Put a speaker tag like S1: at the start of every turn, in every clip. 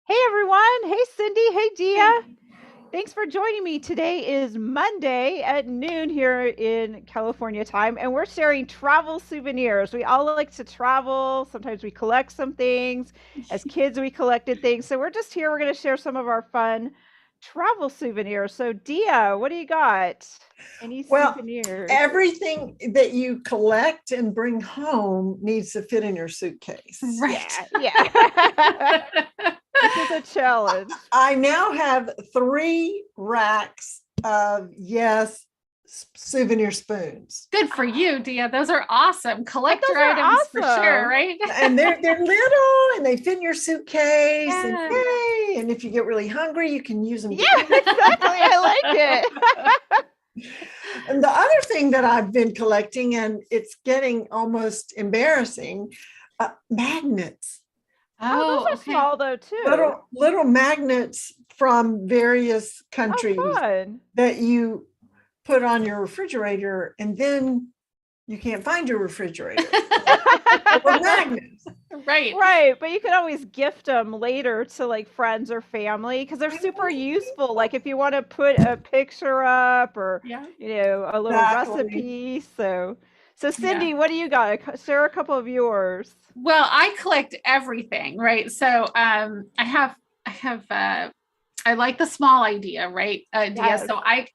S1: Hey everyone. Hey Cindy. Hey Dia. Thanks for joining me. Today is Monday at noon here in California time, and we're sharing travel souvenirs. We all like to travel. Sometimes we collect some things. As kids, we collected things. So we're just here. We're going to share some of our fun travel souvenirs. So, Dia, what do you got? Any
S2: Well,
S1: souvenirs?
S2: everything that you collect and bring home needs to fit in your suitcase.
S3: Right.
S1: Yeah, yeah. This is a challenge.
S2: I now have 3 racks of, yes, souvenir spoons.
S3: Good for you, Dia. Those are awesome. Collector
S1: Those are
S3: items for sure,
S1: awesome.
S3: right?
S2: And they're little and they fit in your suitcase. And
S3: Yeah.
S2: yay. And if you get really hungry, you can use them.
S1: Yeah, exactly. I like it.
S2: And the other thing that I've been collecting, and it's getting almost embarrassing, magnets.
S1: Oh, those are
S3: Okay.
S1: small though too.
S2: Little magnets from various
S1: Oh,
S2: countries
S1: fun.
S2: that you put on your refrigerator, and then you can't find your refrigerator. With magnets.
S3: Right.
S1: Right, but you can always gift them later to like friends or family because they're super useful. Like if you want to put a picture up or
S3: Yeah.
S1: a little
S2: Exactly.
S1: recipe. So
S3: Yeah.
S1: Cindy, what do you got? Share a couple of yours.
S3: Well, I collect everything, right? So I like the small idea, right? Dia.
S1: Yes.
S3: So I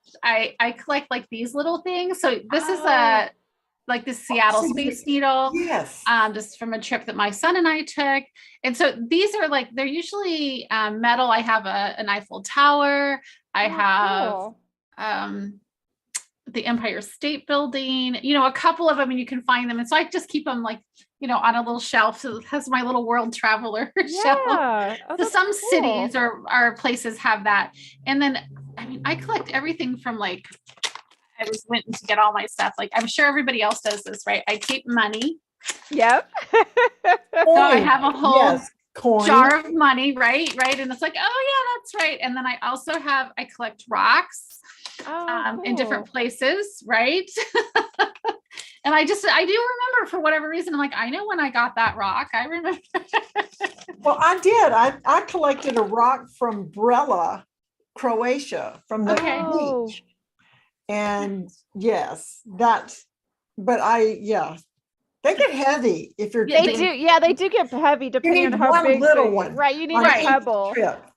S3: collect like these little things. So this is
S1: Oh,
S3: like the Seattle Space Needle.
S2: Yes.
S3: Just from a trip that my son and I took. And so these are like, they're usually metal. I have an Eiffel Tower. I have
S1: cool.
S3: the Empire State Building, a couple of them, and you can find them. And so I just keep them like, on a little shelf. So it has my little world traveler shelf.
S1: Yeah. Oh,
S3: So
S1: that's
S3: some
S1: cool.
S3: cities or places have that. And then, I mean, I collect everything from like, I just went to get all my stuff. Like I'm sure everybody else does this, right? I keep money.
S1: Yep.
S3: So I have a whole
S2: coin.
S3: jar of money, right? And it's like, oh yeah, that's right. And then I collect rocks in different places, right? And I do remember for whatever reason, I'm like, I know when I got that rock. I remember.
S2: Well, I did. I collected a rock from Brela, Croatia, from the beach. And yes, but they get heavy if you're.
S1: They do. Yeah, they do get heavy depending on how big.
S2: Little one.
S1: Right. You need a pebble.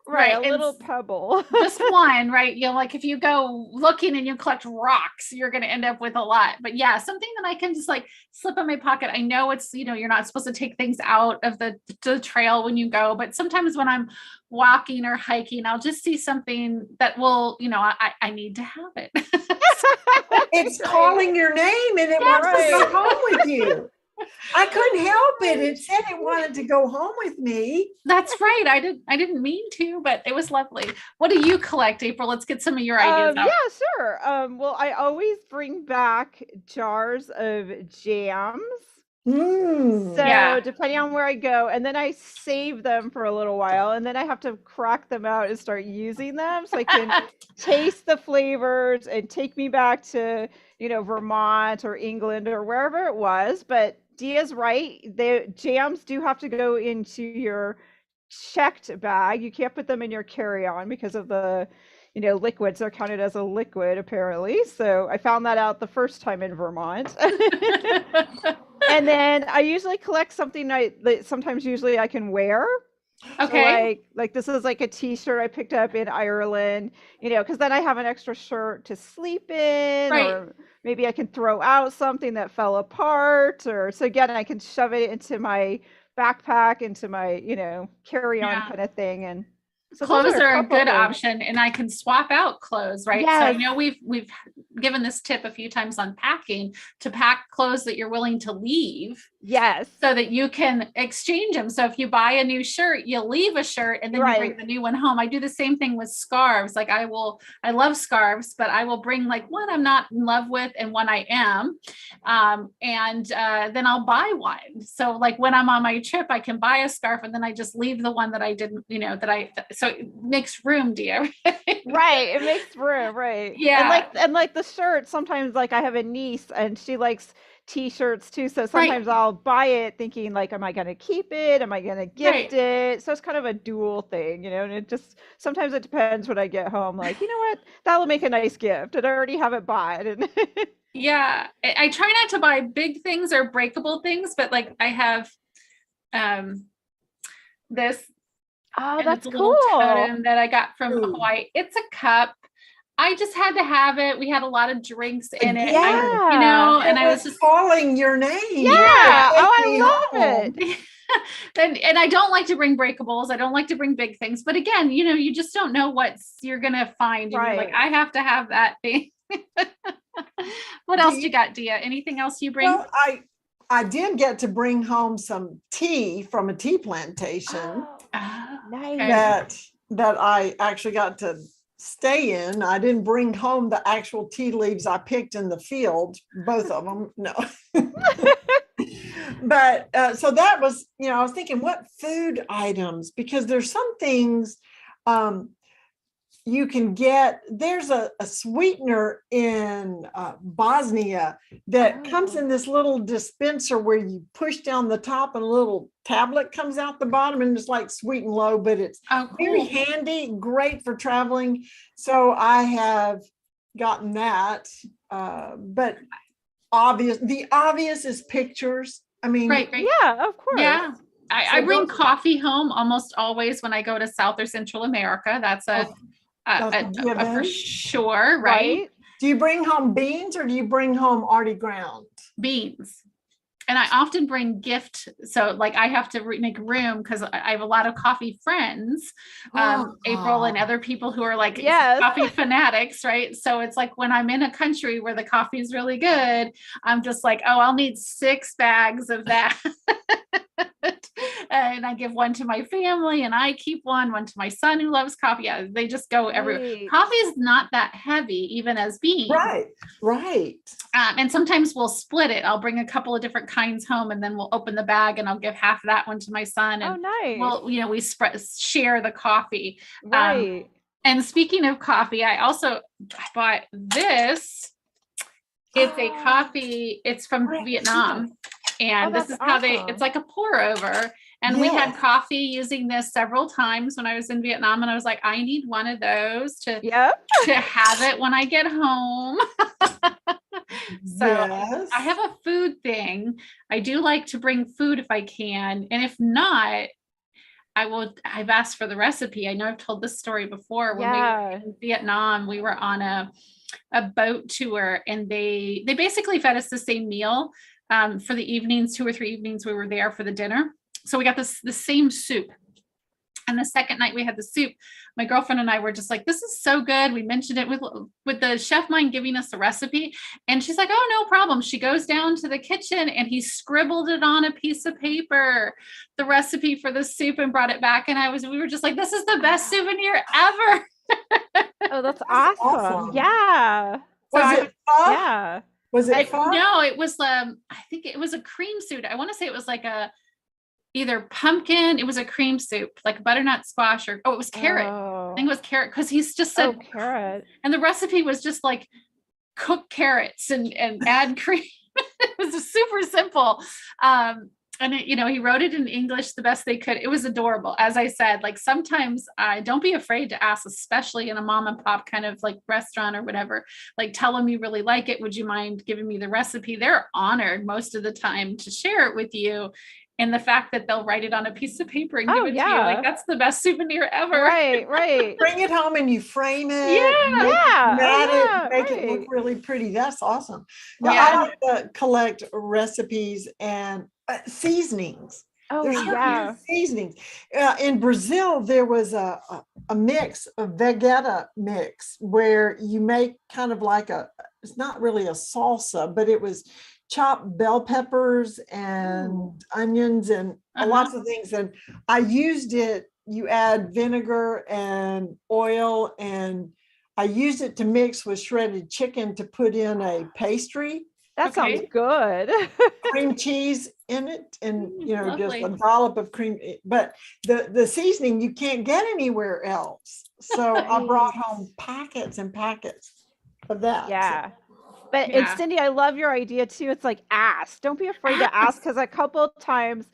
S1: Right. A little pebble.
S3: Just one, right? Like if you go looking and you collect rocks, you're going to end up with a lot. But yeah, something that I can just like slip in my pocket. I know it's, you're not supposed to take things out of the trail when you go, but sometimes when I'm walking or hiking, I'll just see something that will, I need to have it.
S2: It's calling your name and it wants to go home with you. I couldn't help it. It said it wanted to go home with me.
S3: That's right. I didn't mean to, but it was lovely. What do you collect, April? Let's get some of your ideas out.
S1: Yeah, sure. Well, I always bring back jars of jams. So depending on where I go, and then I save them for a little while, and then I have to crack them out and start using them so I can taste the flavors and take me back to, Vermont or England or wherever it was. But Dia's right. The jams do have to go into your checked bag. You can't put them in your carry-on because of the, liquids are counted as a liquid apparently. So I found that out the first time in Vermont. And then I usually collect something usually I can wear.
S3: Okay.
S1: So like this is like a t-shirt I picked up in Ireland, because then I have an extra shirt to sleep in, or maybe I can throw out something that fell apart, or so again, I can shove it into my backpack, into my, carry-on kind of thing. And so
S3: clothes are a good option, and I can swap out clothes, right?
S1: Yes.
S3: So I know we've given this tip a few times on packing, to pack clothes that you're willing to leave.
S1: Yes.
S3: So that you can exchange them. So if you buy a new shirt, you leave a shirt and then you bring the new one home. I do the same thing with scarves. Like I love scarves, but I will bring like one I'm not in love with and one I am. Then I'll buy one. So like when I'm on my trip, I can buy a scarf and then I just leave the one that I didn't, so it makes room, dear.
S1: Right. It makes room. Right.
S3: Yeah.
S1: And like the shirt, sometimes like I have a niece and she likes t-shirts too. So sometimes I'll buy it thinking like, am I going to keep it? Am I going to gift it? So it's kind of a dual thing, you know, and it just, sometimes it depends when I get home, like, you know what, that'll make a nice gift. And I already have it bought. And
S3: yeah, I try not to buy big things or breakable things, but like I have this.
S1: Oh, that's
S3: little
S1: cool.
S3: totem that I got from Hawaii. It's a cup. I just had to have it. We had a lot of drinks in it.
S1: Yeah.
S3: And I was just
S2: calling your name.
S1: Yeah. Oh, I love it.
S3: and I don't like to bring breakables. I don't like to bring big things. But again, you know, you just don't know what you're going to find. And you're like, I have to have that thing. What else you got, Dea? Anything else you bring?
S2: Well, I did get to bring home some tea from a tea plantation.
S1: Nice.
S2: That I actually got to stay in. I didn't bring home the actual tea leaves I picked in the field, both of them. No. But so that was, you know, I was thinking what food items, because there's some things you can get. There's a sweetener in Bosnia that comes in this little dispenser where you push down the top and a little tablet comes out the bottom, and it's like Sweet and Low, but it's very handy, great for traveling. So I have gotten that. But the obvious is pictures. I mean,
S3: right.
S1: Yeah, of course.
S3: Yeah. I bring coffee home almost always when I go to South or Central America. That's a for sure, right?
S2: Do you bring home beans or do you bring home already ground?
S3: Beans. And I often bring gift. So like I have to make room because I have a lot of coffee friends, April and other people who are like coffee fanatics, right? So it's like when I'm in a country where the coffee is really good, I'm just like, oh, I'll need 6 bags of that. And I give one to my family and I keep one to my son who loves coffee. Yeah, they just go everywhere. Coffee is not that heavy, even as beans.
S2: Right.
S3: And sometimes we'll split it. I'll bring a couple of different kinds home and then we'll open the bag and I'll give half of that one to my son. And
S1: nice.
S3: we'll, you know, we share the coffee.
S1: Right.
S3: And speaking of coffee, I bought this. It's a coffee. It's from Vietnam. And this is how it's like a pour over. And we had coffee using this several times when I was in Vietnam. And I was like, I need one of those to have it when I get home. So I have a food thing. I do like to bring food if I can. And if not, I've asked for the recipe. I know I've told this story before. When we were in Vietnam, we were on a boat tour and they basically fed us the same meal. For the evenings, 2 or 3 evenings we were there for the dinner. So we got the same soup. And the second night we had the soup, my girlfriend and I were just like, this is so good. We mentioned it with the chef mind giving us the recipe. And she's like, oh, no problem. She goes down to the kitchen and he scribbled it on a piece of paper, the recipe for the soup, and brought it back. And we were just like, this is the best souvenir ever.
S1: Oh, that's awesome. Yeah.
S2: Was it fun?
S1: Yeah.
S2: Was it fun?
S3: No, it was I think it was a cream soup. I want to say it was like either pumpkin, it was a cream soup, like butternut squash, or it was carrot. I think it was carrot, because he's just said
S1: carrot.
S3: And the recipe was just like cook carrots and add cream. It was super simple. And he wrote it in English the best they could. It was adorable. As I said, like sometimes don't be afraid to ask, especially in a mom and pop kind of like restaurant or whatever, like tell them you really like it. Would you mind giving me the recipe? They're honored most of the time to share it with you. And the fact that they'll write it on a piece of paper and give it to you, like that's the best souvenir ever.
S1: Right.
S2: Bring it home and you frame it. Make it look really pretty. That's awesome. Now, I like to collect recipes and seasonings. Seasonings. In Brazil, there was a mix, a vegeta mix, where you make kind of like it's not really a salsa, but it was chopped bell peppers and onions and lots of things. And I used it, you add vinegar and oil, and I used it to mix with shredded chicken to put in a pastry.
S1: That sounds good.
S2: Cream cheese in it, and just a dollop of cream. But the seasoning you can't get anywhere else. So I brought home packets and packets of that.
S1: Yeah. But and Cindy, I love your idea too. It's like ask. Don't be afraid to ask, because a couple of times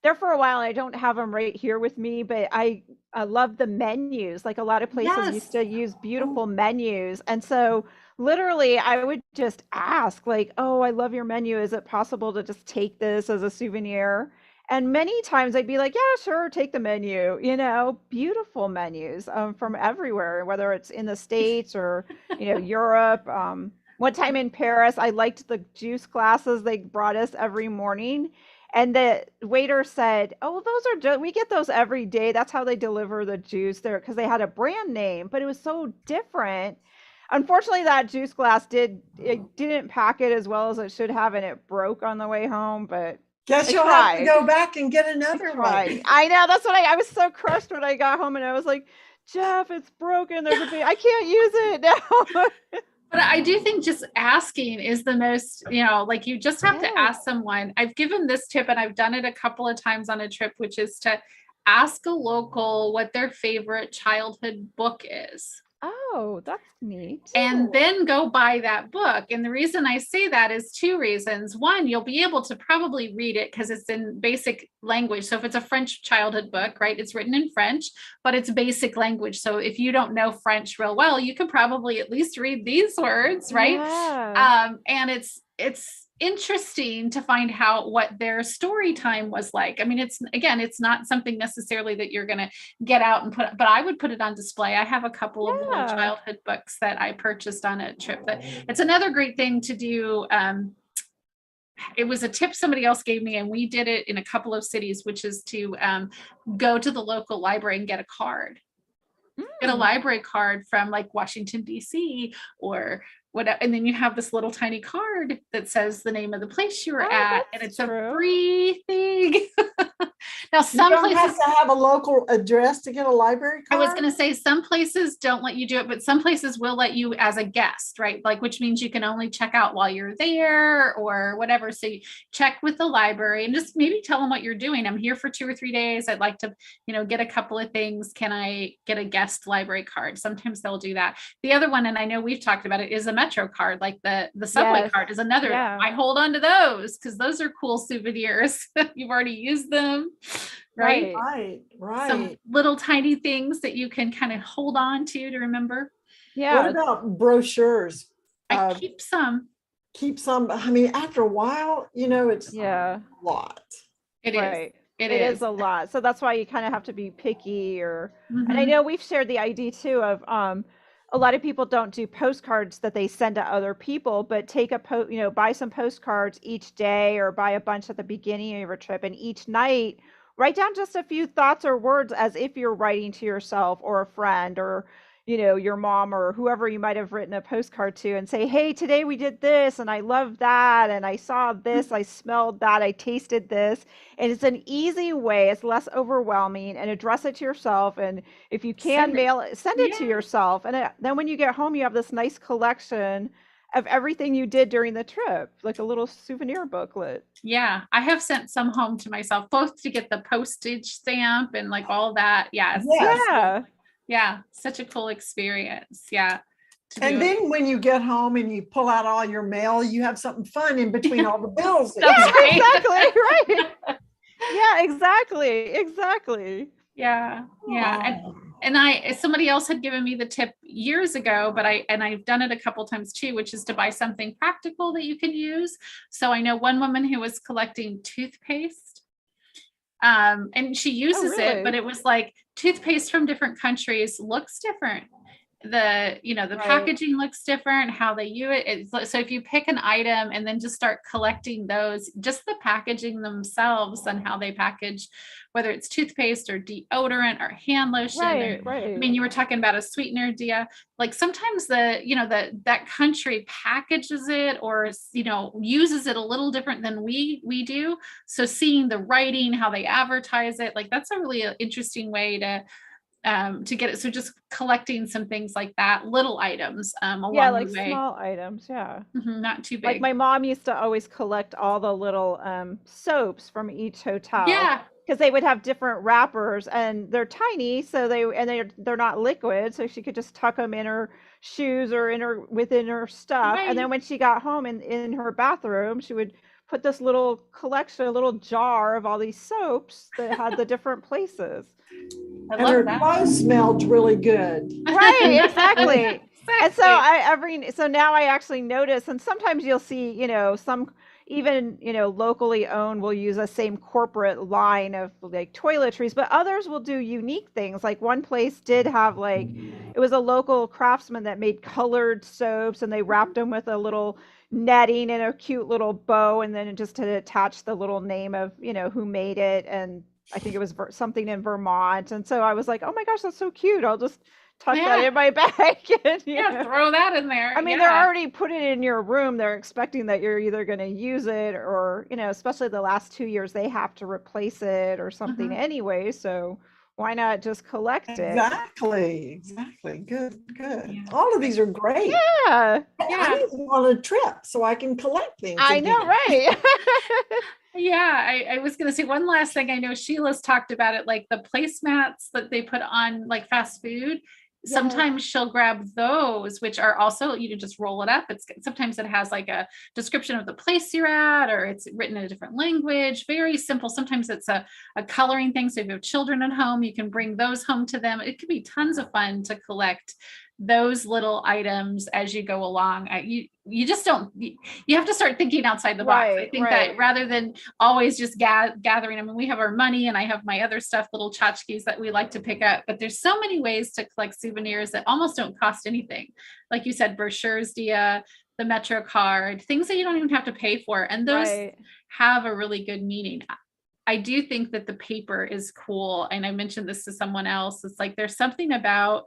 S1: there for a while, I don't have them right here with me, but I love the menus. Like a lot of places used to use beautiful menus. And so literally I would just ask like, oh, I love your menu. Is it possible to just take this as a souvenir? And many times I'd be like, yeah, sure, take the menu, beautiful menus from everywhere, whether it's in the States or, Europe. One time in Paris, I liked the juice glasses they brought us every morning. And the waiter said, "Oh, those are we get those every day. That's how they deliver the juice there," because they had a brand name, but it was so different. Unfortunately, that juice glass didn't pack it as well as it should have, and it broke on the way home. But
S2: guess you'll have to go back and get another one.
S1: I know, that's what I was so crushed when I got home, and I was like, "Jeff, it's broken. I can't use it now."
S3: But I do think just asking is the most, like you just have to ask someone. I've given this tip and I've done it a couple of times on a trip, which is to ask a local what their favorite childhood book is.
S1: Oh, that's neat.
S3: And then go buy that book. And the reason I say that is two reasons. One, you'll be able to probably read it because it's in basic language. So if it's a French childhood book, right, it's written in French, but it's basic language. So if you don't know French real well, you can probably at least read these words, right? Yeah. And it's interesting to find what their story time was like. I mean, it's not something necessarily that you're going to get out and but I would put it on display. I have a couple of little childhood books that I purchased on a trip. But it's another great thing to do. It was a tip somebody else gave me, and we did it in a couple of cities, which is to go to the local library and get a card. Get a library card from like Washington, D.C. or whatever. And then you have this little tiny card that says the name of the place you were at. And it's a free thing. Now, some places
S2: have to have a local address to get a library card.
S3: I was going to say some places don't let you do it, but some places will let you as a guest, right? Like, which means you can only check out while you're there or whatever. So you check with the library and just maybe tell them what you're doing. I'm here for 2 or 3 days. I'd like to, get a couple of things. Can I get a guest library card? Sometimes they'll do that. The other one, and I know we've talked about it, is a Metro card. Like the subway card is another. Yeah. I hold on to those because those are cool souvenirs. You've already used them. Right. Some little tiny things that you can kind of hold on to remember.
S2: Yeah. What about brochures?
S3: I keep some.
S2: I mean, after a while, it's a lot.
S3: It is.
S1: It is a lot. So that's why you kind of have to be picky and I know we've shared the idea too of a lot of people don't do postcards that they send to other people, but take buy some postcards each day or buy a bunch at the beginning of your trip, and each night write down just a few thoughts or words as if you're writing to yourself or a friend or, your mom or whoever you might have written a postcard to, and say, hey, today we did this and I love that. And I saw this, I smelled that, I tasted this. And it's an easy way. It's less overwhelming, and address it to yourself. And if you can send it to yourself. And then when you get home, you have this nice collection of everything you did during the trip, like a little souvenir booklet.
S3: Yeah, I have sent some home to myself, both to get the postage stamp and like all that. Yeah, such a cool experience. Yeah.
S2: And then when you get home and you pull out all your mail, you have something fun in between all the bills.
S1: Exactly, right. Yeah, exactly.
S3: Yeah. And somebody else had given me the tip years ago, but I've done it a couple times too, which is to buy something practical that you can use. So I know one woman who was collecting toothpaste, and she uses it, but it was like toothpaste from different countries looks different. The packaging looks different, how they use it. So if you pick an item and then just start collecting those, just the packaging themselves and how they package, whether it's toothpaste or deodorant or hand lotion.
S1: Right.
S3: I mean, you were talking about a sweetener, Dea. Like sometimes that country packages it or, uses it a little different than we do. So seeing the writing, how they advertise it, like that's a really interesting way to get it. So just collecting some things like that, little items along the way.
S1: Small items.
S3: Not too big.
S1: Like my mom used to always collect all the little soaps from each hotel.
S3: Yeah,
S1: because they would have different wrappers, and they're tiny, so they're not liquid, so she could just tuck them in her shoes or within her stuff.
S3: Right.
S1: And then when she got home in her bathroom, she would put this little collection, a little jar of all these soaps that had the different places.
S2: And her clothes smelled really good.
S1: Right, exactly. And so so now I actually notice, and sometimes you'll see, some even, locally owned will use the same corporate line of like toiletries, but others will do unique things. Like one place did have it was a local craftsman that made colored soaps, and they wrapped them with a little netting and a cute little bow, and then it just had attached the little name of, who made it. And I think it was something in Vermont. And so I was like, oh my gosh, that's so cute. I'll just tuck that in my bag. And,
S3: throw that in there.
S1: I mean, they're already put it in your room. They're expecting that you're either going to use it or, especially the last 2 years, they have to replace it or something anyway. So why not just collect it?
S2: Exactly. Good. Yeah. All of these are great.
S1: Yeah.
S2: I need to go on a trip so I can collect things.
S1: I know, right?
S3: Yeah, I was going to say one last thing. I know Sheila's talked about it, like the placemats that they put on like fast food. Yeah. Sometimes she'll grab those, which are also, you can just roll it up. Sometimes it has like a description of the place you're at, or it's written in a different language. Very simple. Sometimes it's a coloring thing. So if you have children at home, you can bring those home to them. It could be tons of fun to collect those little items as you go along. You just don't, you have to start thinking outside the box. I think that rather than always just gathering, I mean, we have our money and I have my other stuff, little tchotchkes that we like to pick up, but there's so many ways to collect souvenirs that almost don't cost anything. Like you said, brochures, Dea, the Metro card, things that you don't even have to pay for. And those have a really good meaning. I do think that the paper is cool. And I mentioned this to someone else. It's like, there's something about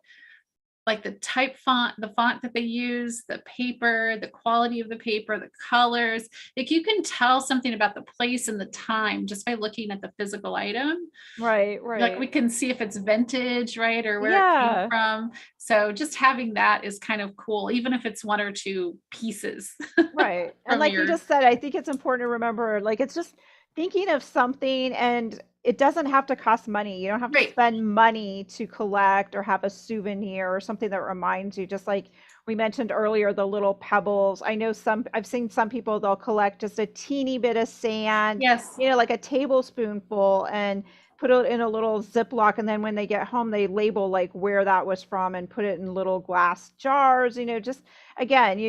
S3: like the type font, the font that they use, the paper, the quality of the paper, the colors. Like you can tell something about the place and the time just by looking at the physical item.
S1: Right.
S3: Like we can see if it's vintage, right? Or where it came from. So just having that is kind of cool, even if it's one or two pieces.
S1: Right. And like you just said, I think it's important to remember, like, it's just thinking of something, and it doesn't have to cost money. You don't have to spend money to collect or have a souvenir or something that reminds you. Just like we mentioned earlier, the little pebbles. I know I've seen some people, they'll collect just a teeny bit of sand, like a tablespoonful, and put it in a little Ziploc. And then when they get home, they label like where that was from and put it in little glass jars, just again,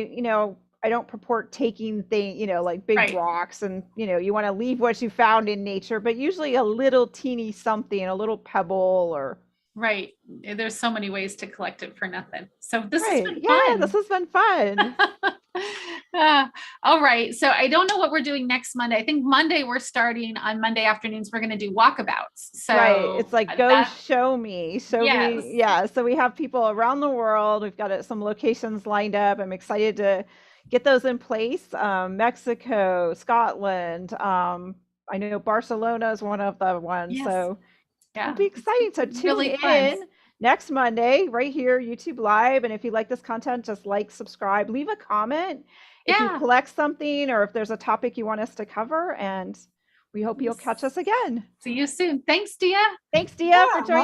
S1: I don't purport taking things, like big rocks, and, you want to leave what you found in nature, but usually a little teeny something, a little pebble or.
S3: Right. There's so many ways to collect it for nothing. So this has been fun.
S1: Yeah, this has been fun.
S3: All right. So I don't know what we're doing next Monday. I think Monday we're starting on Monday afternoons. We're going to do walkabouts. So
S1: it's like, show me. Me. Yeah. So we have people around the world. We've got some locations lined up. I'm excited to get those in place. Mexico, Scotland. I know Barcelona is one of the ones. So it'll be exciting. So tune in next Monday right here, YouTube Live. And if you like this content, just like, subscribe, leave a comment if you collect something, or if there's a topic you want us to cover. And we hope you'll catch us again.
S3: See you soon. Thanks, Dea.
S1: Thanks, Dea, for joining.